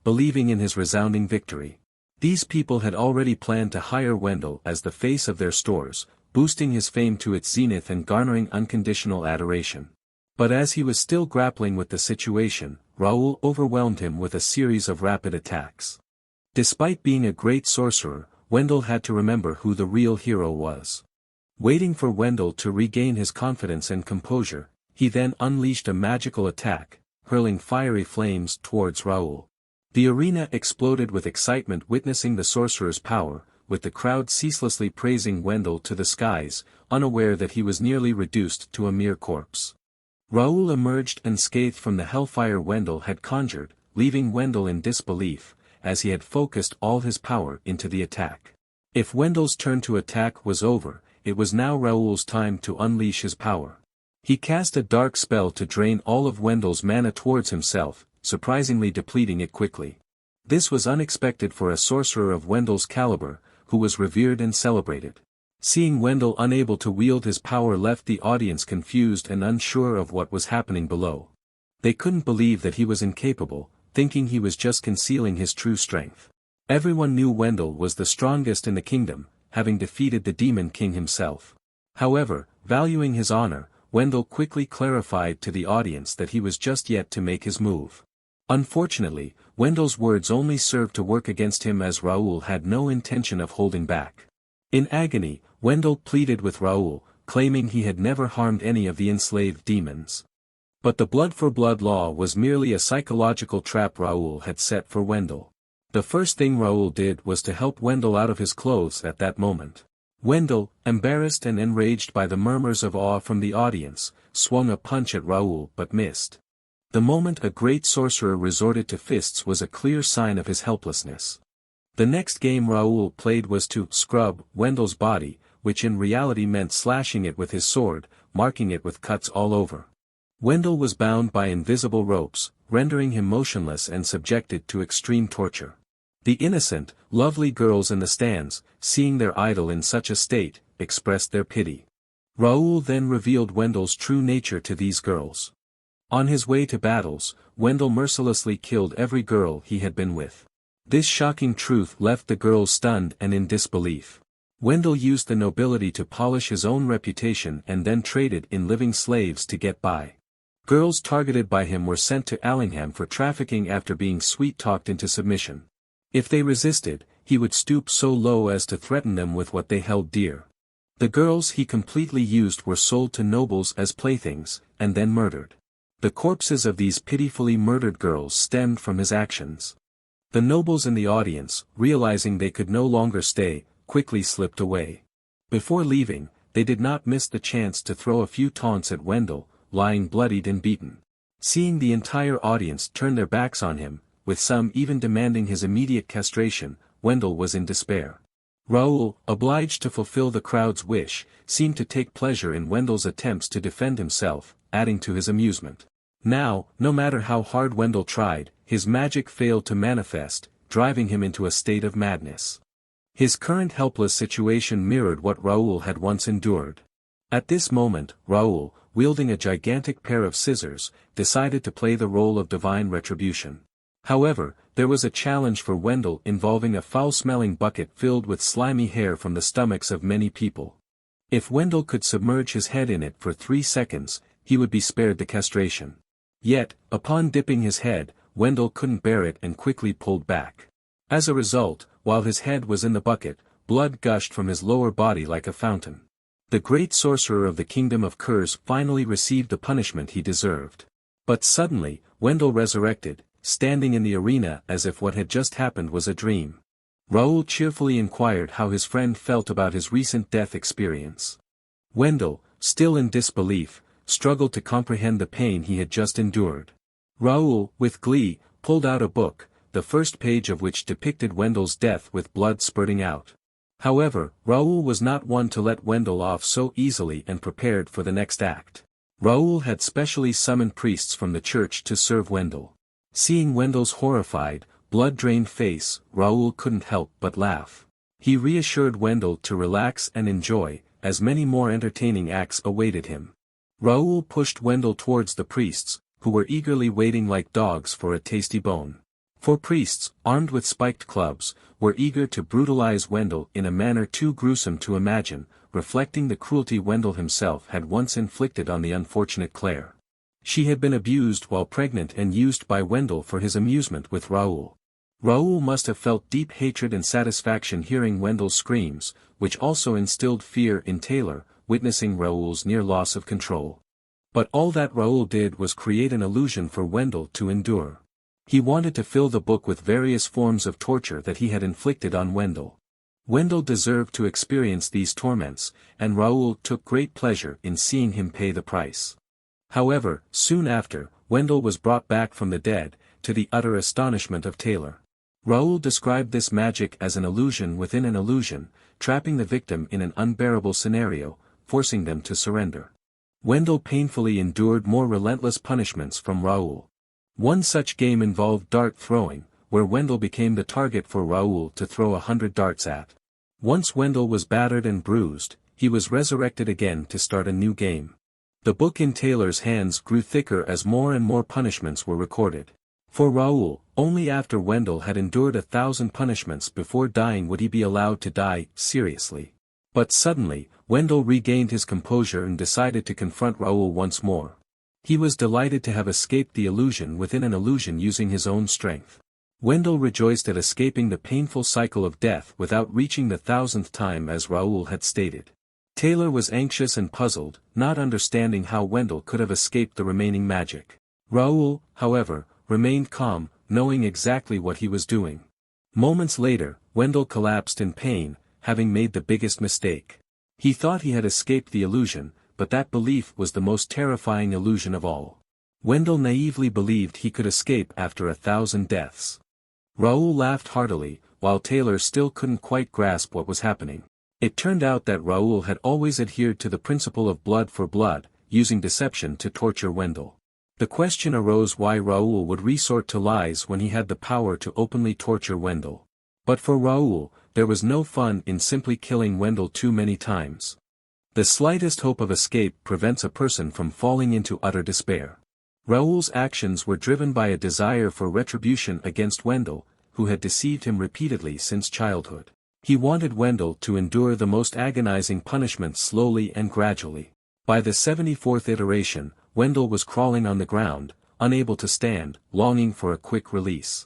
believing in his resounding victory. These people had already planned to hire Wendell as the face of their stores, boosting his fame to its zenith and garnering unconditional adoration. But as he was still grappling with the situation, Raoul overwhelmed him with a series of rapid attacks. Despite being a great sorcerer, Wendell had to remember who the real hero was. Waiting for Wendell to regain his confidence and composure, he then unleashed a magical attack, hurling fiery flames towards Raoul. The arena exploded with excitement witnessing the sorcerer's power, with the crowd ceaselessly praising Wendell to the skies, unaware that he was nearly reduced to a mere corpse. Raoul emerged unscathed from the hellfire Wendell had conjured, leaving Wendell in disbelief, as he had focused all his power into the attack. If Wendell's turn to attack was over, it was now Raoul's time to unleash his power. He cast a dark spell to drain all of Wendell's mana towards himself, surprisingly depleting it quickly. This was unexpected for a sorcerer of Wendell's caliber, who was revered and celebrated. Seeing Wendell unable to wield his power left the audience confused and unsure of what was happening below. They couldn't believe that he was incapable, thinking he was just concealing his true strength. Everyone knew Wendell was the strongest in the kingdom, having defeated the Demon King himself. However, valuing his honor, Wendell quickly clarified to the audience that he was just yet to make his move. Unfortunately, Wendell's words only served to work against him as Raoul had no intention of holding back. In agony, Wendell pleaded with Raoul, claiming he had never harmed any of the enslaved demons. But the blood-for-blood law was merely a psychological trap Raoul had set for Wendell. The first thing Raoul did was to help Wendell out of his clothes at that moment. Wendell, embarrassed and enraged by the murmurs of awe from the audience, swung a punch at Raoul but missed. The moment a great sorcerer resorted to fists was a clear sign of his helplessness. The next game Raoul played was to scrub Wendell's body, which in reality meant slashing it with his sword, marking it with cuts all over. Wendell was bound by invisible ropes, rendering him motionless and subjected to extreme torture. The innocent, lovely girls in the stands, seeing their idol in such a state, expressed their pity. Raoul then revealed Wendell's true nature to these girls. On his way to battles, Wendell mercilessly killed every girl he had been with. This shocking truth left the girls stunned and in disbelief. Wendell used the nobility to polish his own reputation and then traded in living slaves to get by. Girls targeted by him were sent to Allingham for trafficking after being sweet-talked into submission. If they resisted, he would stoop so low as to threaten them with what they held dear. The girls he completely used were sold to nobles as playthings, and then murdered. The corpses of these pitifully murdered girls stemmed from his actions. The nobles in the audience, realizing they could no longer stay, quickly slipped away. Before leaving, they did not miss the chance to throw a few taunts at Wendell, lying bloodied and beaten. Seeing the entire audience turn their backs on him, with some even demanding his immediate castration, Wendell was in despair. Raoul, obliged to fulfill the crowd's wish, seemed to take pleasure in Wendell's attempts to defend himself, adding to his amusement. Now, no matter how hard Wendell tried, his magic failed to manifest, driving him into a state of madness. His current helpless situation mirrored what Raoul had once endured. At this moment, Raoul, wielding a gigantic pair of scissors, decided to play the role of divine retribution. However, there was a challenge for Wendell involving a foul-smelling bucket filled with slimy hair from the stomachs of many people. If Wendell could submerge his head in it for 3 seconds, he would be spared the castration. Yet, upon dipping his head, Wendell couldn't bear it and quickly pulled back. As a result, while his head was in the bucket, blood gushed from his lower body like a fountain. The great sorcerer of the kingdom of Curse finally received the punishment he deserved. But suddenly, Wendell resurrected, standing in the arena as if what had just happened was a dream. Raoul cheerfully inquired how his friend felt about his recent death experience. Wendell, still in disbelief, struggled to comprehend the pain he had just endured. Raoul, with glee, pulled out a book, the first page of which depicted Wendell's death with blood spurting out. However, Raoul was not one to let Wendell off so easily and prepared for the next act. Raoul had specially summoned priests from the church to serve Wendell. Seeing Wendell's horrified, blood-drained face, Raoul couldn't help but laugh. He reassured Wendell to relax and enjoy, as many more entertaining acts awaited him. Raoul pushed Wendell towards the priests, who were eagerly waiting like dogs for a tasty bone. Four priests, armed with spiked clubs, were eager to brutalize Wendell in a manner too gruesome to imagine, reflecting the cruelty Wendell himself had once inflicted on the unfortunate Claire. She had been abused while pregnant and used by Wendell for his amusement with Raoul. Raoul must have felt deep hatred and satisfaction hearing Wendell's screams, which also instilled fear in Taylor, witnessing Raoul's near loss of control. But all that Raoul did was create an illusion for Wendell to endure. He wanted to fill the book with various forms of torture that he had inflicted on Wendell. Wendell deserved to experience these torments, and Raoul took great pleasure in seeing him pay the price. However, soon after, Wendell was brought back from the dead, to the utter astonishment of Taylor. Raoul described this magic as an illusion within an illusion, trapping the victim in an unbearable scenario, forcing them to surrender. Wendell painfully endured more relentless punishments from Raoul. One such game involved dart throwing, where Wendell became the target for Raoul to throw 100 darts at. Once Wendell was battered and bruised, he was resurrected again to start a new game. The book in Taylor's hands grew thicker as more and more punishments were recorded. For Raoul, only after Wendell had endured 1,000 punishments before dying would he be allowed to die seriously. But suddenly, Wendell regained his composure and decided to confront Raoul once more. He was delighted to have escaped the illusion within an illusion using his own strength. Wendell rejoiced at escaping the painful cycle of death without reaching the 1,000th time as Raoul had stated. Taylor was anxious and puzzled, not understanding how Wendell could have escaped the remaining magic. Raoul, however, remained calm, knowing exactly what he was doing. Moments later, Wendell collapsed in pain, having made the biggest mistake. He thought he had escaped the illusion, but that belief was the most terrifying illusion of all. Wendell naively believed he could escape after 1,000 deaths. Raoul laughed heartily, while Taylor still couldn't quite grasp what was happening. It turned out that Raoul had always adhered to the principle of blood for blood, using deception to torture Wendell. The question arose why Raoul would resort to lies when he had the power to openly torture Wendell. But for Raoul, there was no fun in simply killing Wendell too many times. The slightest hope of escape prevents a person from falling into utter despair. Raoul's actions were driven by a desire for retribution against Wendell, who had deceived him repeatedly since childhood. He wanted Wendell to endure the most agonizing punishments slowly and gradually. By the 74th iteration, Wendell was crawling on the ground, unable to stand, longing for a quick release.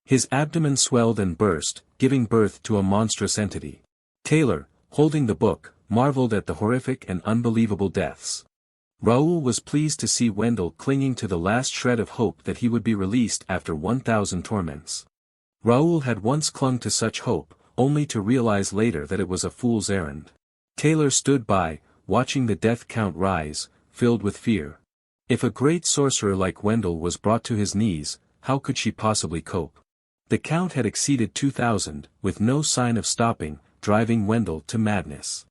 His abdomen swelled and burst, giving birth to a monstrous entity. Taylor, holding the book, marveled at the horrific and unbelievable deaths. Raoul was pleased to see Wendell clinging to the last shred of hope that he would be released after 1,000 torments. Raoul had once clung to such hope, only to realize later that it was a fool's errand. Taylor stood by, watching the death count rise, filled with fear. If a great sorcerer like Wendell was brought to his knees, how could she possibly cope? The count had exceeded 2,000, with no sign of stopping, driving Wendell to madness.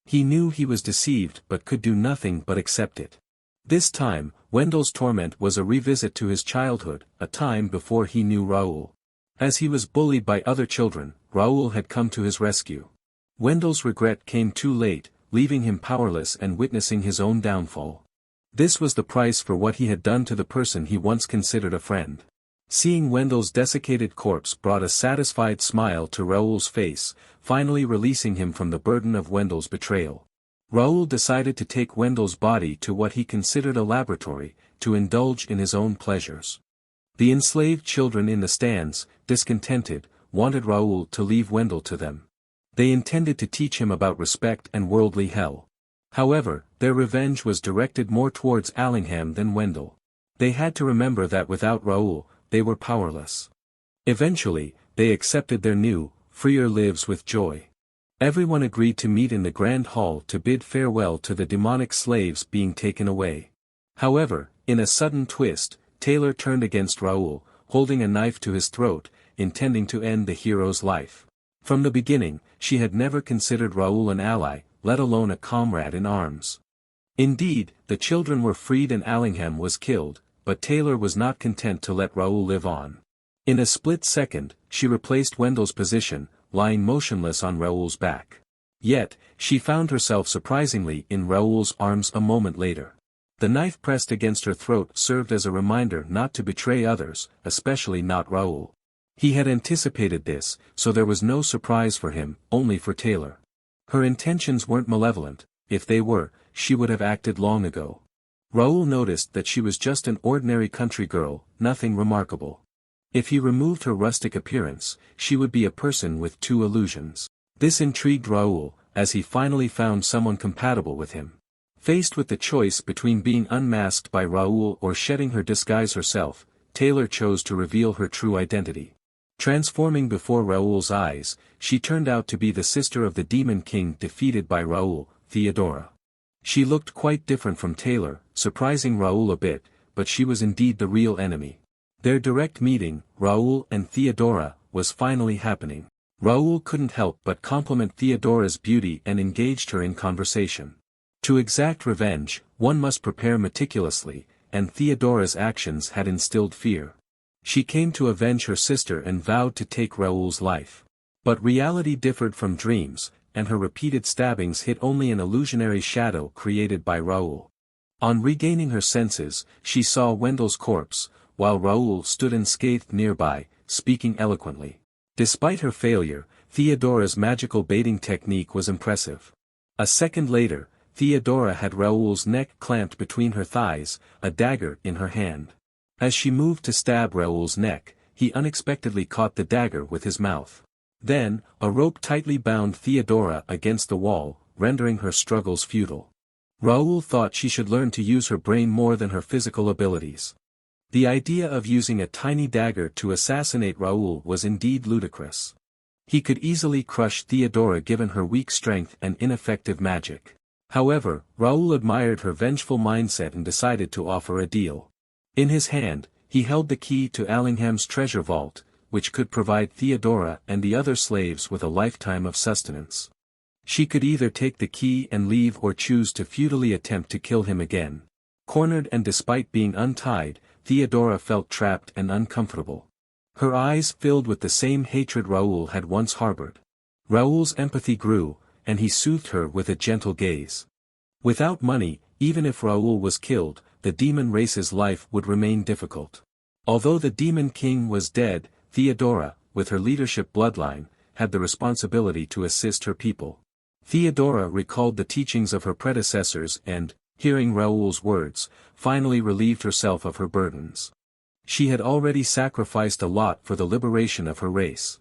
He knew he was deceived but could do nothing but accept it. This time, Wendell's torment was a revisit to his childhood, a time before he knew Raoul. As he was bullied by other children, Raoul had come to his rescue. Wendell's regret came too late, leaving him powerless and witnessing his own downfall. This was the price for what he had done to the person he once considered a friend. Seeing Wendell's desiccated corpse brought a satisfied smile to Raoul's face, finally releasing him from the burden of Wendell's betrayal. Raoul decided to take Wendell's body to what he considered a laboratory, to indulge in his own pleasures. The enslaved children in the stands, discontented, wanted Raoul to leave Wendell to them. They intended to teach him about respect and worldly hell. However, their revenge was directed more towards Allingham than Wendell. They had to remember that without Raoul, they were powerless. Eventually, they accepted their new, freer lives with joy. Everyone agreed to meet in the Grand Hall to bid farewell to the demonic slaves being taken away. However, in a sudden twist, Taylor turned against Raoul, holding a knife to his throat, intending to end the hero's life. From the beginning, she had never considered Raoul an ally, let alone a comrade in arms. Indeed, the children were freed and Allingham was killed, but Taylor was not content to let Raoul live on. In a split second, she replaced Wendell's position, lying motionless on Raoul's back. Yet, she found herself surprisingly in Raoul's arms a moment later. The knife pressed against her throat served as a reminder not to betray others, especially not Raoul. He had anticipated this, so there was no surprise for him, only for Taylor. Her intentions weren't malevolent. If they were, she would have acted long ago. Raoul noticed that she was just an ordinary country girl, nothing remarkable. If he removed her rustic appearance, she would be a person with two illusions. This intrigued Raoul, as he finally found someone compatible with him. Faced with the choice between being unmasked by Raoul or shedding her disguise herself, Taylor chose to reveal her true identity. Transforming before Raoul's eyes, she turned out to be the sister of the Demon King defeated by Raoul, Theodora. She looked quite different from Taylor, surprising Raoul a bit, but she was indeed the real enemy. Their direct meeting, Raoul and Theodora, was finally happening. Raoul couldn't help but compliment Theodora's beauty and engaged her in conversation. To exact revenge, one must prepare meticulously, and Theodora's actions had instilled fear. She came to avenge her sister and vowed to take Raoul's life. But reality differed from dreams, and her repeated stabbings hit only an illusionary shadow created by Raoul. On regaining her senses, she saw Wendell's corpse, while Raoul stood unscathed nearby, speaking eloquently. Despite her failure, Theodora's magical baiting technique was impressive. A second later, Theodora had Raoul's neck clamped between her thighs, a dagger in her hand. As she moved to stab Raoul's neck, he unexpectedly caught the dagger with his mouth. Then, a rope tightly bound Theodora against the wall, rendering her struggles futile. Raoul thought she should learn to use her brain more than her physical abilities. The idea of using a tiny dagger to assassinate Raoul was indeed ludicrous. He could easily crush Theodora given her weak strength and ineffective magic. However, Raoul admired her vengeful mindset and decided to offer a deal. In his hand, he held the key to Allingham's treasure vault, which could provide Theodora and the other slaves with a lifetime of sustenance. She could either take the key and leave or choose to futilely attempt to kill him again. Cornered and despite being untied, Theodora felt trapped and uncomfortable. Her eyes filled with the same hatred Raoul had once harbored. Raoul's empathy grew, and he soothed her with a gentle gaze. Without money, even if Raoul was killed, the demon race's life would remain difficult. Although the Demon King was dead, Theodora, with her leadership bloodline, had the responsibility to assist her people. Theodora recalled the teachings of her predecessors and, hearing Raoul's words, finally relieved herself of her burdens. She had already sacrificed a lot for the liberation of her race.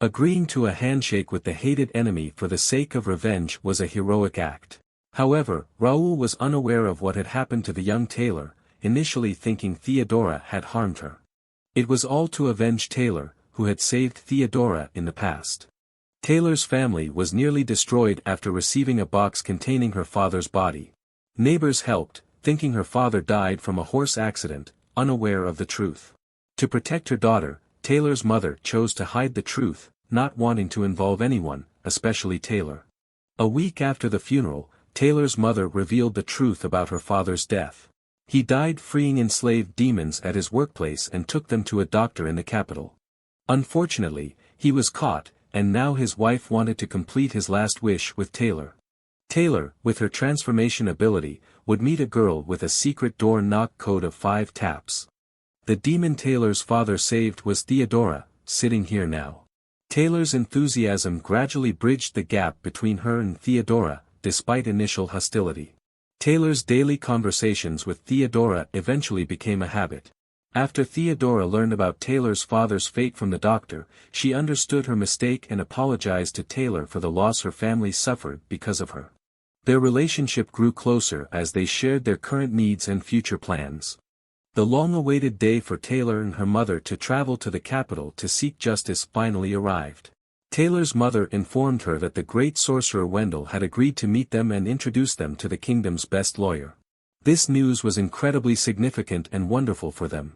Agreeing to a handshake with the hated enemy for the sake of revenge was a heroic act. However, Raoul was unaware of what had happened to the young Taylor, initially thinking Theodora had harmed her. It was all to avenge Taylor, who had saved Theodora in the past. Taylor's family was nearly destroyed after receiving a box containing her father's body. Neighbors helped, thinking her father died from a horse accident, unaware of the truth. To protect her daughter, Taylor's mother chose to hide the truth, not wanting to involve anyone, especially Taylor. A week after the funeral, Taylor's mother revealed the truth about her father's death. He died freeing enslaved demons at his workplace and took them to a doctor in the capital. Unfortunately, he was caught, and now his wife wanted to complete his last wish with Taylor. Taylor, with her transformation ability, would meet a girl with a secret door knock code of 5 taps. The demon Taylor's father saved was Theodora, sitting here now. Taylor's enthusiasm gradually bridged the gap between her and Theodora, despite initial hostility. Taylor's daily conversations with Theodora eventually became a habit. After Theodora learned about Taylor's father's fate from the doctor, she understood her mistake and apologized to Taylor for the loss her family suffered because of her. Their relationship grew closer as they shared their current needs and future plans. The long-awaited day for Taylor and her mother to travel to the capital to seek justice finally arrived. Taylor's mother informed her that the great sorcerer Wendell had agreed to meet them and introduce them to the kingdom's best lawyer. This news was incredibly significant and wonderful for them.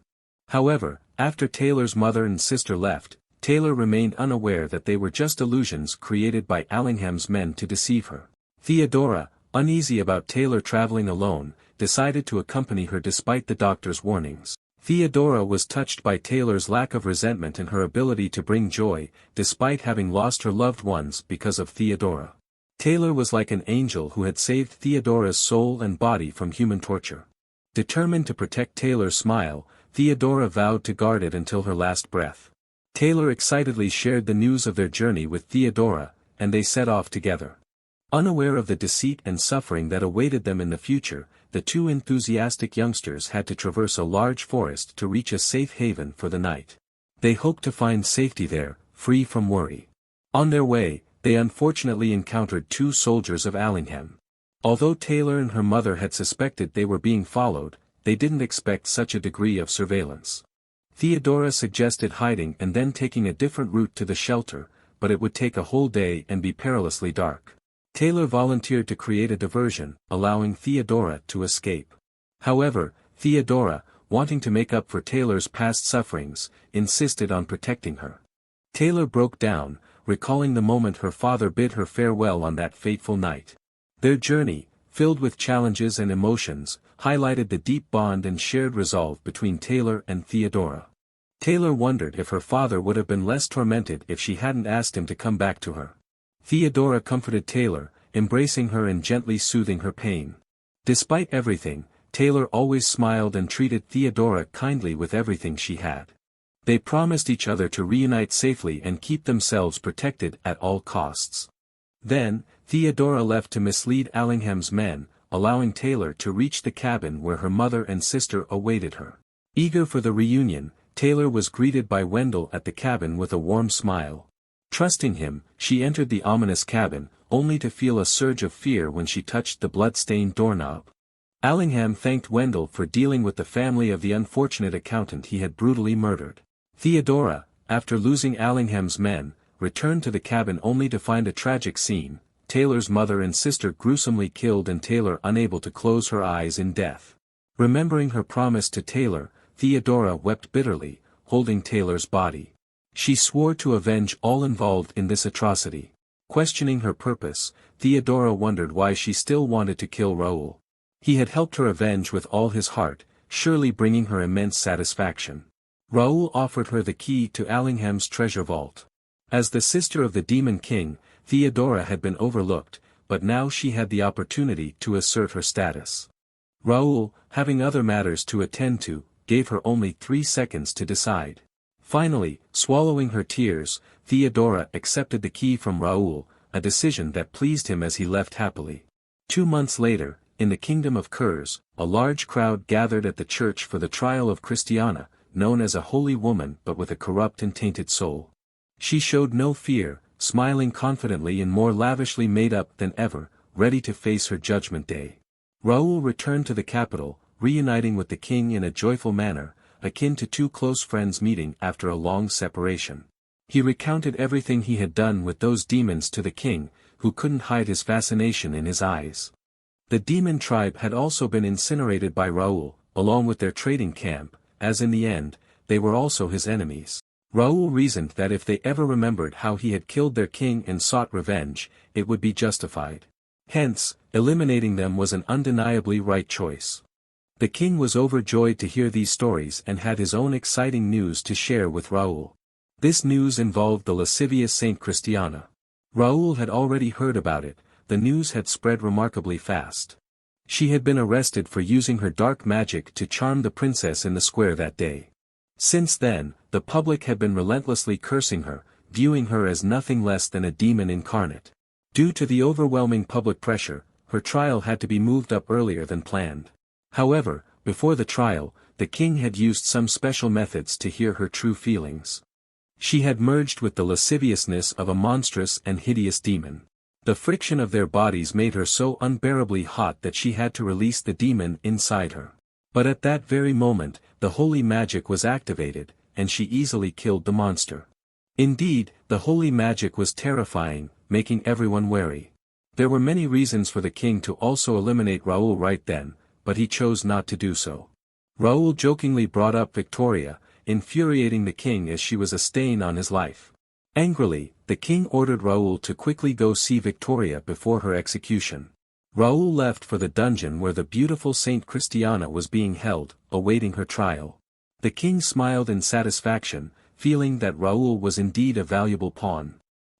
However, after Taylor's mother and sister left, Taylor remained unaware that they were just illusions created by Allingham's men to deceive her. Theodora, uneasy about Taylor traveling alone, decided to accompany her despite the doctor's warnings. Theodora was touched by Taylor's lack of resentment and her ability to bring joy, despite having lost her loved ones because of Theodora. Taylor was like an angel who had saved Theodora's soul and body from human torture. Determined to protect Taylor's smile, Theodora vowed to guard it until her last breath. Taylor excitedly shared the news of their journey with Theodora, and they set off together. Unaware of the deceit and suffering that awaited them in the future, the two enthusiastic youngsters had to traverse a large forest to reach a safe haven for the night. They hoped to find safety there, free from worry. On their way, they unfortunately encountered two soldiers of Allingham. Although Taylor and her mother had suspected they were being followed, they didn't expect such a degree of surveillance. Theodora suggested hiding and then taking a different route to the shelter, but it would take a whole day and be perilously dark. Taylor volunteered to create a diversion, allowing Theodora to escape. However, Theodora, wanting to make up for Taylor's past sufferings, insisted on protecting her. Taylor broke down, recalling the moment her father bid her farewell on that fateful night. Their journey, filled with challenges and emotions, highlighted the deep bond and shared resolve between Taylor and Theodora. Taylor wondered if her father would have been less tormented if she hadn't asked him to come back to her. Theodora comforted Taylor, embracing her and gently soothing her pain. Despite everything, Taylor always smiled and treated Theodora kindly with everything she had. They promised each other to reunite safely and keep themselves protected at all costs. Then, Theodora left to mislead Allingham's men, allowing Taylor to reach the cabin where her mother and sister awaited her. Eager for the reunion, Taylor was greeted by Wendell at the cabin with a warm smile. Trusting him, she entered the ominous cabin, only to feel a surge of fear when she touched the blood-stained doorknob. Allingham thanked Wendell for dealing with the family of the unfortunate accountant he had brutally murdered. Theodora, after losing Allingham's men, returned to the cabin only to find a tragic scene: Taylor's mother and sister gruesomely killed and Taylor unable to close her eyes in death. Remembering her promise to Taylor, Theodora wept bitterly, holding Taylor's body. She swore to avenge all involved in this atrocity. Questioning her purpose, Theodora wondered why she still wanted to kill Raoul. He had helped her avenge with all his heart, surely bringing her immense satisfaction. Raoul offered her the key to Allingham's treasure vault. As the sister of the Demon King, Theodora had been overlooked, but now she had the opportunity to assert her status. Raoul, having other matters to attend to, gave her only 3 seconds to decide. Finally, swallowing her tears, Theodora accepted the key from Raoul, a decision that pleased him as he left happily. 2 months later, in the kingdom of Kurs, a large crowd gathered at the church for the trial of Christiana, known as a holy woman but with a corrupt and tainted soul. She showed no fear, smiling confidently and more lavishly made up than ever, ready to face her judgment day. Raoul returned to the capital, reuniting with the king in a joyful manner, akin to two close friends meeting after a long separation. He recounted everything he had done with those demons to the king, who couldn't hide his fascination in his eyes. The demon tribe had also been incinerated by Raoul, along with their trading camp, as in the end, they were also his enemies. Raoul reasoned that if they ever remembered how he had killed their king and sought revenge, it would be justified. Hence, eliminating them was an undeniably right choice. The king was overjoyed to hear these stories and had his own exciting news to share with Raoul. This news involved the lascivious Saint Christiana. Raoul had already heard about it. The news had spread remarkably fast. She had been arrested for using her dark magic to charm the princess in the square that day. Since then, the public had been relentlessly cursing her, viewing her as nothing less than a demon incarnate. Due to the overwhelming public pressure, her trial had to be moved up earlier than planned. However, before the trial, the king had used some special methods to hear her true feelings. She had merged with the lasciviousness of a monstrous and hideous demon. The friction of their bodies made her so unbearably hot that she had to release the demon inside her. But at that very moment, the holy magic was activated, and she easily killed the monster. Indeed, the holy magic was terrifying, making everyone wary. There were many reasons for the king to also eliminate Raoul right then, but he chose not to do so. Raoul jokingly brought up Victoria, infuriating the king as she was a stain on his life. Angrily, the king ordered Raoul to quickly go see Victoria before her execution. Raoul left for the dungeon where the beautiful Saint Christiana was being held, awaiting her trial. The king smiled in satisfaction, feeling that Raoul was indeed a valuable pawn.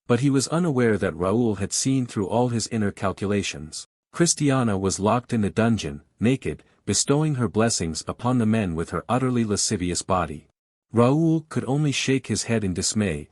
But he was unaware that Raoul had seen through all his inner calculations. Christiana was locked in the dungeon, naked, bestowing her blessings upon the men with her utterly lascivious body. Raoul could only shake his head in dismay,